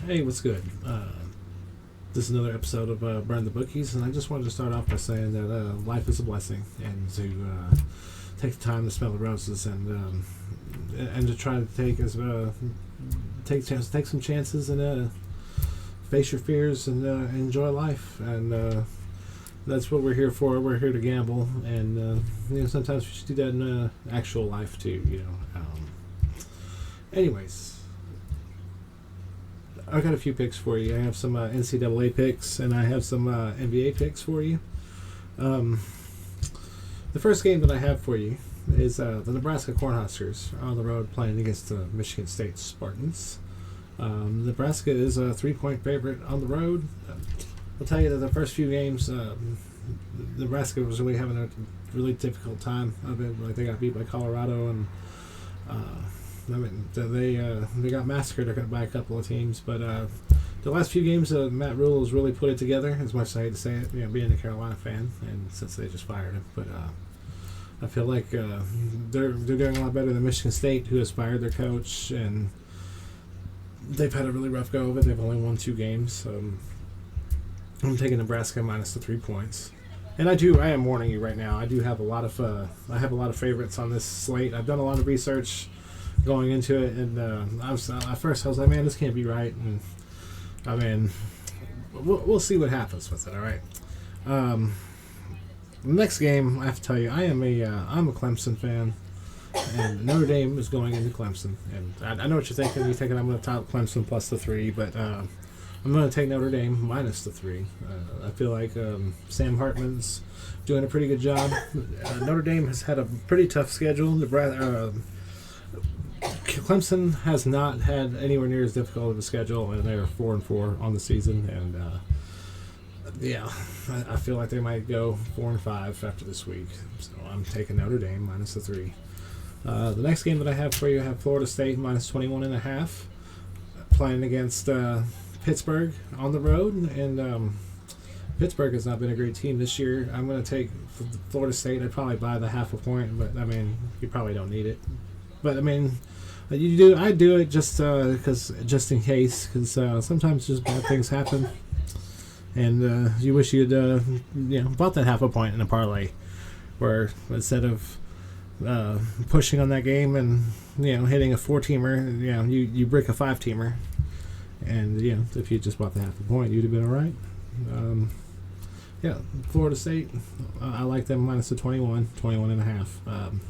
Hey, what's good? This is another episode of Burn the Bookies, and I just wanted to start off by saying that life is a blessing, and to take the time to smell the roses, and to try to take some chances and face your fears and enjoy life, and that's what we're here for. We're here to gamble, and sometimes we should do that in actual life too. Anyways. I got a few picks for you. I have some NCAA picks, and I have some NBA picks for you. The first game that I have for you is the Nebraska Cornhuskers on the road playing against the Michigan State Spartans. Nebraska is a 3-point favorite on the road. I'll tell you that the first few games, Nebraska was really having a really difficult time of it. Like, they got beat by Colorado, and they got massacred by a couple of teams, but the last few games, Matt Rule has really put it together, as much as I hate to say it, being a Carolina fan, and since they just fired him. But I feel like they're doing a lot better than Michigan State, who has fired their coach, and they've had a really rough go of it. They've only won 2 games. I'm taking Nebraska minus the 3 points. And I am warning you right now. I have a lot of favorites on this slate. I've done a lot of research going into it, and at first I was like, man, this can't be right, and I mean, we'll see what happens with it. All right. Next game, I have to tell you, I'm a Clemson fan, and Notre Dame is going into Clemson, and I know what you're thinking. You're thinking I'm going to top Clemson plus the 3, but I'm going to take Notre Dame minus the 3. I feel like Sam Hartman's doing a pretty good job. Notre Dame has had a pretty tough schedule. Clemson has not had anywhere near as difficult of a schedule, and they're 4-4 on the season. And I feel like they might go 4-5 after this week. So I'm taking Notre Dame minus the 3. The next game that I have for you, I have Florida State minus 21.5, playing against Pittsburgh on the road, and Pittsburgh has not been a great team this year. I'm going to take Florida State. I'd probably buy the half a point, but I mean, you probably don't need it. But I mean, I do it just in case, because sometimes just bad things happen, and you wish you'd bought that half a point in a parlay, where instead of pushing on that game and hitting a 4-teamer, you brick a 5-teamer, and if you just bought the half a point, you'd have been all right. Florida State, I like them minus the 21.5.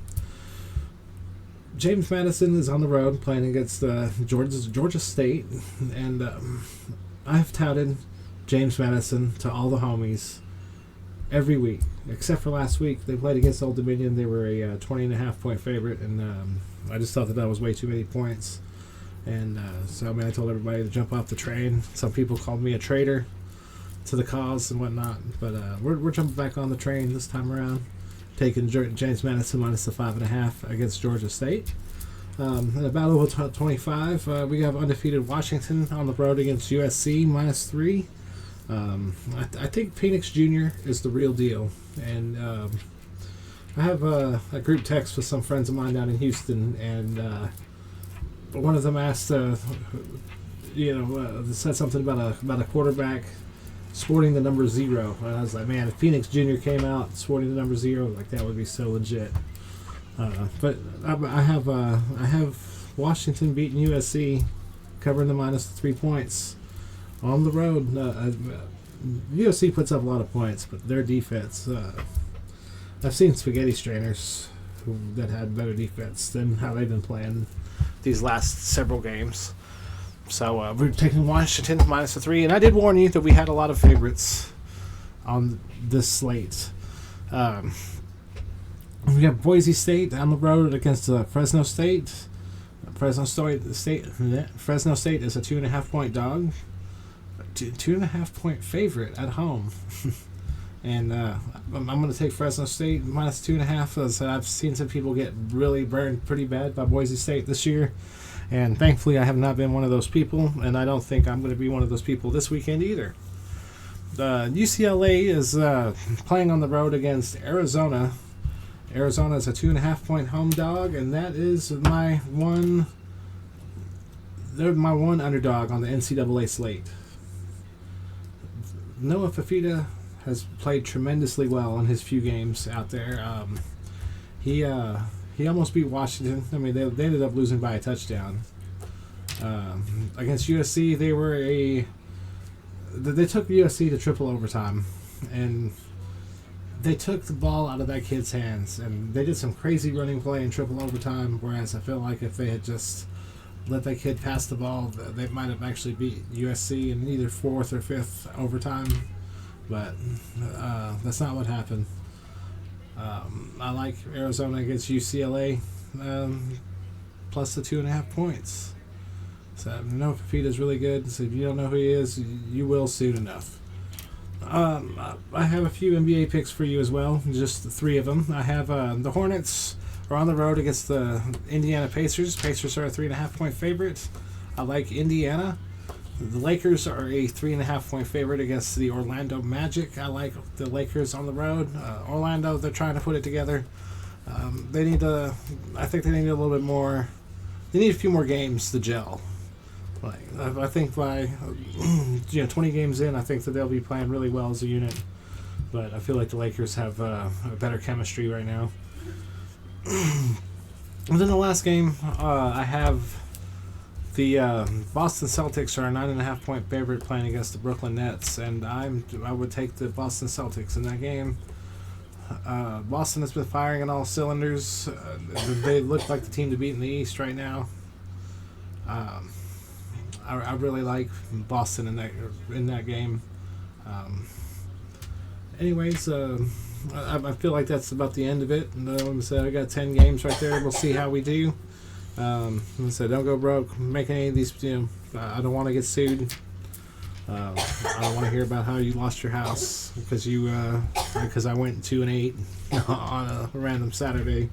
James Madison is on the road playing against Georgia State, and I've touted James Madison to all the homies every week, except for last week. They played against Old Dominion. They were a 20.5-point favorite, and I just thought that was way too many points. And so I told everybody to jump off the train. Some people called me a traitor to the cause and whatnot, but we're jumping back on the train this time around, taking James Madison minus the 5.5 against Georgia State. In the Battle of 25, we have undefeated Washington on the road against USC minus 3. I think Penix Jr. is the real deal, and I have a group text with some friends of mine down in Houston, and one of them asked, said something about a quarterback sporting the number 0, and I was like, man, if Penix Jr. came out sporting the number 0, like, that would be so legit. But I have Washington beating USC, covering the minus 3 points on the road. USC puts up a lot of points, but their defense, I've seen spaghetti strainers that had better defense than how they've been playing these last several games. So we're taking Washington minus the 3, and I did warn you that we had a lot of favorites on this slate. We have Boise State on the road against Fresno State. Fresno State is a 2.5-point dog, 2.5-point favorite at home. And I'm going to take Fresno State minus 2.5, as I've seen some people get really burned pretty bad by Boise State this year. And thankfully, I have not been one of those people, and I don't think I'm going to be one of those people this weekend either. UCLA is playing on the road against Arizona. Arizona is a 2.5-point home dog, and that is my one they're my one underdog on the NCAA slate. Noah Fafita has played tremendously well in his few games out there. He almost beat Washington. I mean, they ended up losing by a touchdown. Against USC, they took USC to triple overtime, and they took the ball out of that kid's hands, and they did some crazy running play in triple overtime. Whereas I feel like if they had just let that kid pass the ball, they might have actually beat USC in either fourth or fifth overtime. But that's not what happened. I like Arizona against UCLA plus the 2.5 points. So Noah Fafita is really good. So if you don't know who he is, you will soon enough. I have a few NBA picks for you as well. Just three of them. I have the Hornets are on the road against the Indiana Pacers. Pacers are a 3.5 point favorite. I like Indiana. The Lakers are a 3.5 point favorite against the Orlando Magic. I like the Lakers on the road. Orlando, they're trying to put it together. I think they need a little bit more. They need a few more games to gel. I think by 20 games in, I think that they'll be playing really well as a unit. But I feel like the Lakers have a better chemistry right now. And then the last game, I have the Boston Celtics are a 9.5 point favorite playing against the Brooklyn Nets, and I would take the Boston Celtics in that game. Boston has been firing on all cylinders. They look like the team to beat in the East right now. I really like Boston in that game. Anyways, I feel like that's about the end of it. So I got 10 games right there. We'll see how we do. So don't go broke. Make any of these. I don't want to get sued. I don't want to hear about how you lost your house because I went 2-8 on a random Saturday,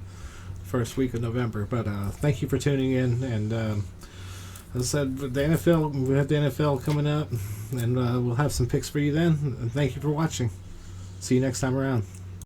first week of November. But thank you for tuning in, and as I said, we have the NFL coming up, and we'll have some picks for you then. And thank you for watching. See you next time around.